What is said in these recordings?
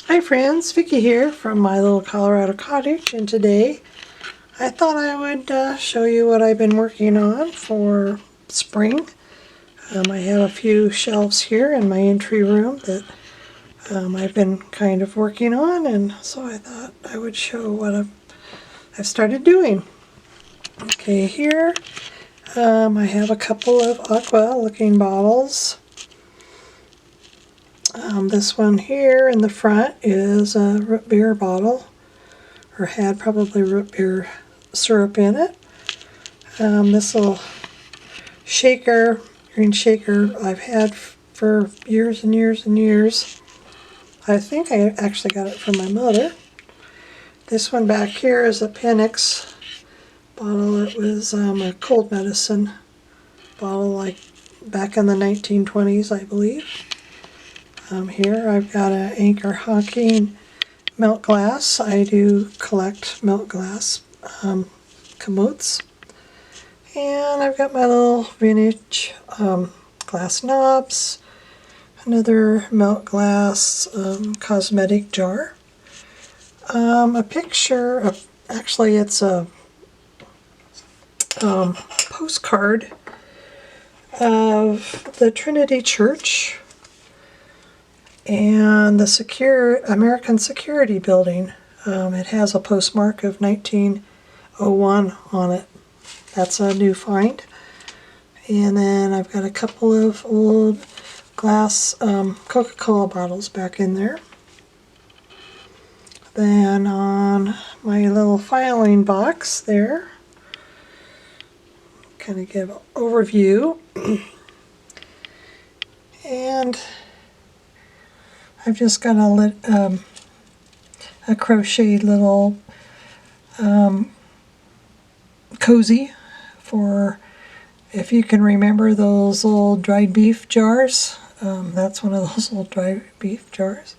Hi friends, Vicki here from my little Colorado cottage, and today I thought I would show you what I've been working on for spring. I have a few shelves here in my entry room that I've been kind of working on, and so I thought I would show what I've started doing. Okay, here I have a couple of aqua looking bottles. This one here in the front is a root beer bottle, or had probably root beer syrup in it. This little shaker, green shaker, I've had for years and years and years. I think I actually got it from my mother. This one back here is a Penix bottle. It was a cold medicine bottle, like back in the 1920s, I believe. Here I've got an Anchor Hocking milk glass. I do collect milk glass commodes. And I've got my little vintage glass knobs, another milk glass cosmetic jar, a picture of, actually it's a postcard of the Trinity Church and the American Security Building. It has a postmark of 1901 on it. That's a new find. And then I've got a couple of old glass Coca-Cola bottles back in there. Then on my little filing box there, kind of give an overview. And I've just got a crocheted little cozy for, if you can remember those old dried beef jars. That's one of those old dried beef jars.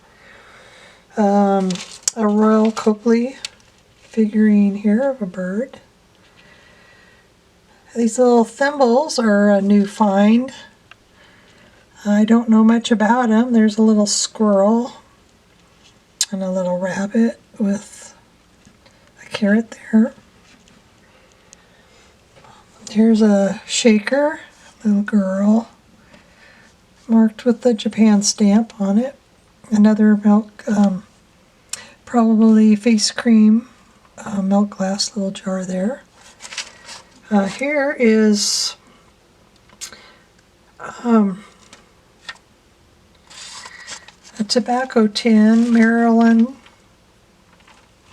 A Royal Copley figurine here of a bird. These little thimbles are a new find. I don't know much about them. There's a little squirrel and a little rabbit with a carrot there. Here's a shaker, little girl, marked with the Japan stamp on it. Another milk, probably face cream, milk glass little jar there. Here is a tobacco tin, Maryland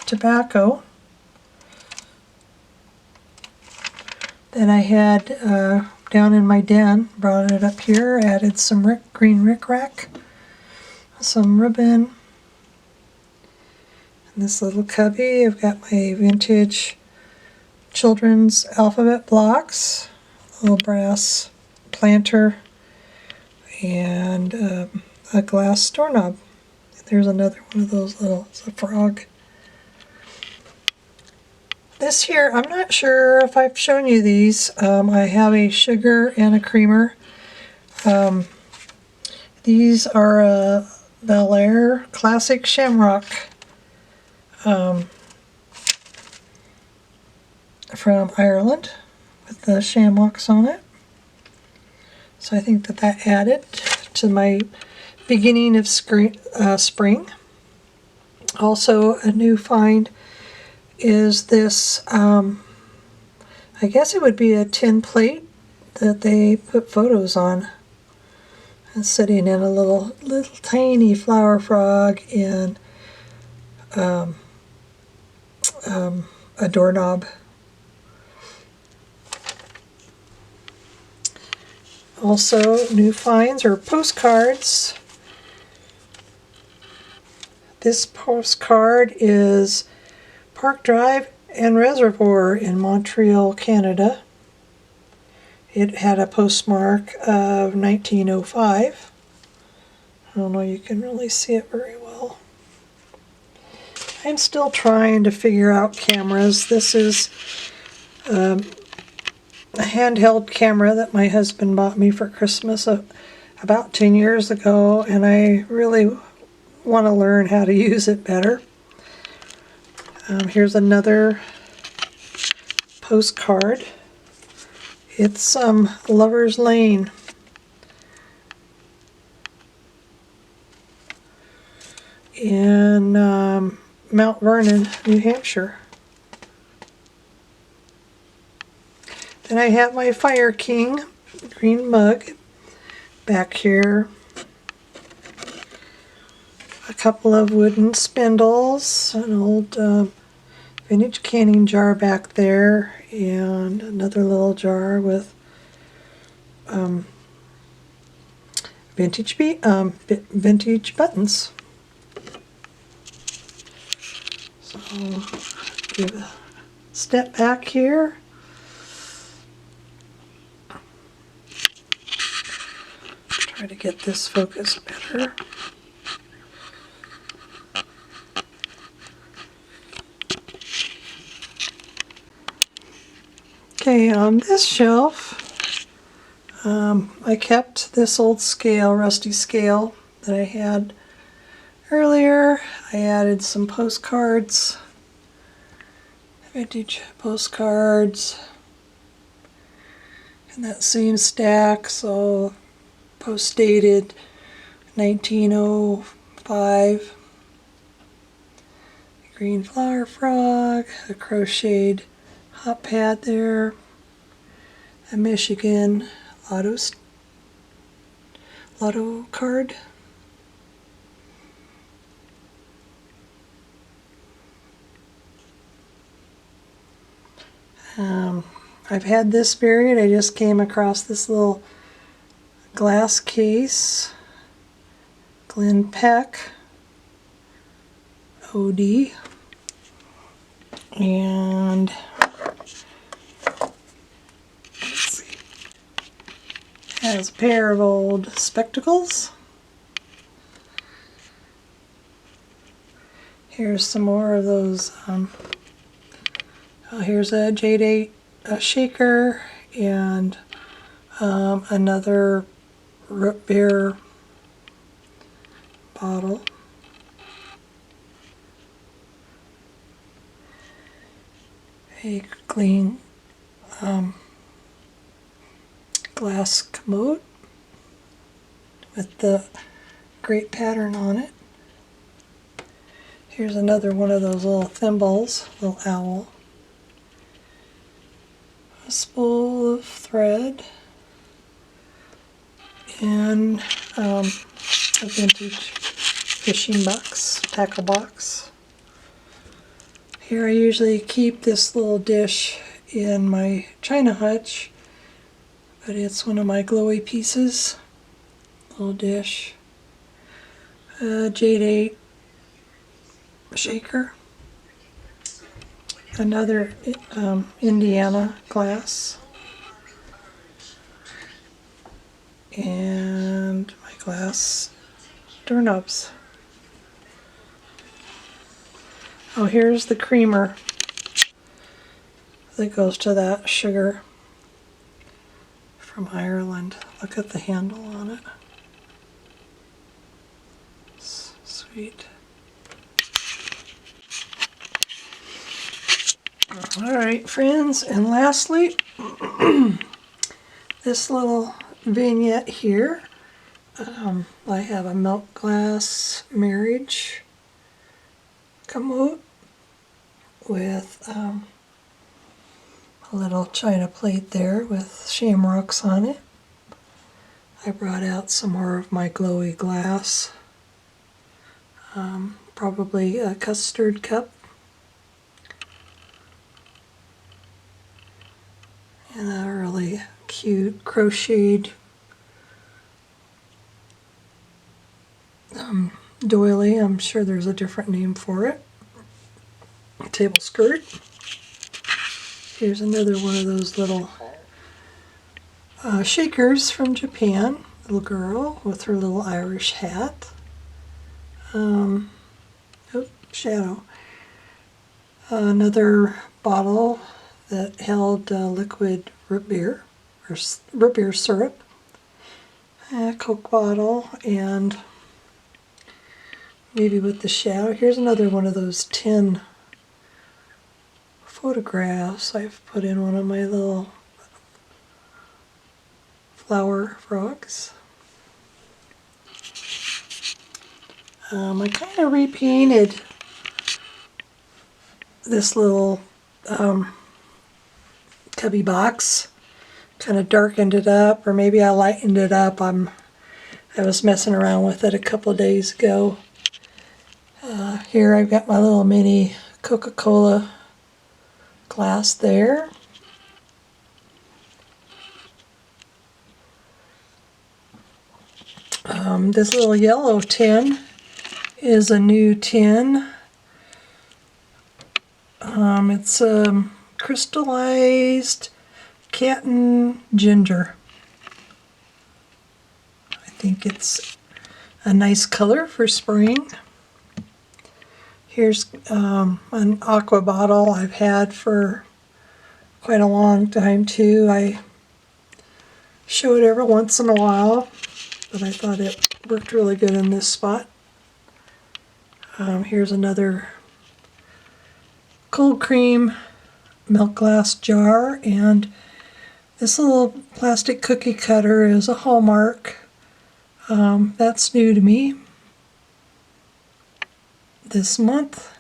tobacco, that I had down in my den. Brought it up here, added some green rickrack, some ribbon, and this little cubby. I've got my vintage children's alphabet blocks, a little brass planter, and a glass doorknob. There's another one of those little, it's a frog. This here, I'm not sure if I've shown you these. I have a sugar and a creamer. These are a Bel Air Classic Shamrock from Ireland with the shamrocks on it. So I think that added to my beginning of spring. Also a new find is this, I guess it would be a tin plate that they put photos on. And sitting in a little tiny flower frog and a doorknob. Also, new finds are postcards. This postcard is Park Drive and Reservoir in Montreal, Canada. It had a postmark of 1905. I don't know, you can really see it very well. I'm still trying to figure out cameras. This is a handheld camera that my husband bought me for Christmas about 10 years ago, and I really want to learn how to use it better. Here's another postcard. It's Lover's Lane. In Mount Vernon, New Hampshire. Then I have my Fire King green mug back here. A couple of wooden spindles, an old vintage canning jar back there, and another little jar with vintage buttons. So give a step back here. Try to get this focused better. Okay, on this shelf, I kept this old scale, rusty scale that I had earlier. I added some postcards, vintage postcards, in that same stack, so post-dated 1905. Green flower frog, a crocheted hot pad there, a Michigan lotto card. I've had this buried. I just came across this little glass case. Glenn Peck, OD. And let's see, has a pair of old spectacles. Here's some more of those. Here's a Jade 8 shaker and another root beer bottle. A clean glass commode with the great pattern on it. Here's another one of those little thimbles, little owl. A spool of thread and a vintage fishing box, tackle box. Here I usually keep this little dish in my china hutch, but it's one of my glowy pieces. Little dish. Jade 8 shaker. Another Indiana glass. And my glass doorknobs. Oh, here's the creamer that goes to that sugar from Ireland. Look at the handle on it. It's sweet. Alright, friends, and lastly, this little vignette here. I have a milk glass marriage commode with a little china plate there with shamrocks on it. I brought out some more of my glowy glass, probably a custard cup, and a really cute crocheted doily. I'm sure there's a different name for it. Table skirt. Here's another one of those little shakers from Japan. Little girl with her little Irish hat. Shadow. Another bottle that held liquid root beer, or root beer syrup. A Coke bottle and maybe with the shadow. Here's another one of those tin photographs I've put in one of my little flower frogs. I kind of repainted this little cubby box, kind of darkened it up, or maybe I lightened it up. I was messing around with it a couple of days ago. Here I've got my little mini Coca-Cola glass there. This little yellow tin is a new tin. It's crystallized Canton ginger. I think it's a nice color for spring. Here's an aqua bottle I've had for quite a long time too. I show it every once in a while, but I thought it worked really good in this spot. Here's another cold cream milk glass jar, and this little plastic cookie cutter is a Hallmark. That's new to me this month,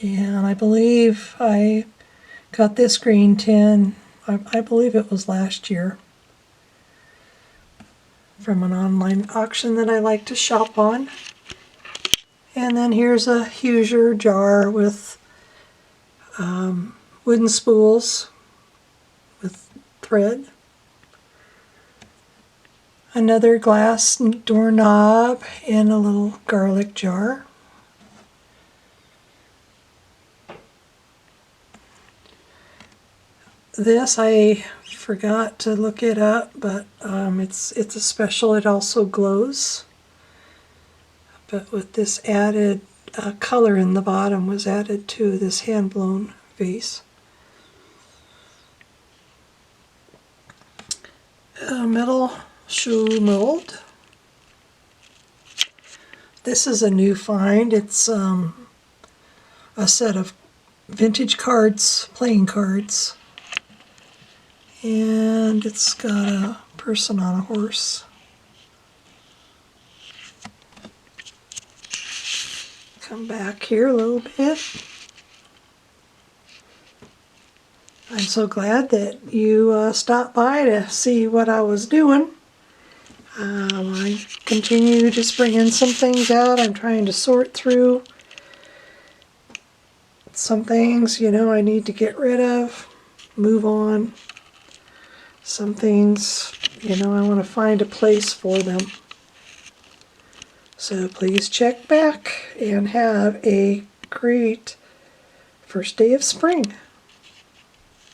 and I believe I got this green tin, I believe it was last year, from an online auction that I like to shop on. And then here's a Hoosier jar with wooden spools with thread. Another glass doorknob and a little garlic jar. This, I forgot to look it up, but it's a special. It also glows, but with this added color in the bottom was added to this hand-blown vase. A metal shoe mold. This is a new find. It's a set of vintage cards, playing cards, and it's got a person on a horse. Come back here a little bit. I'm so glad that you stopped by to see what I was doing. I continue just bringing some things out. I'm trying to sort through some things, you know, I need to get rid of, move on. Some things, you know, I want to find a place for them. So please check back and have a great first day of spring.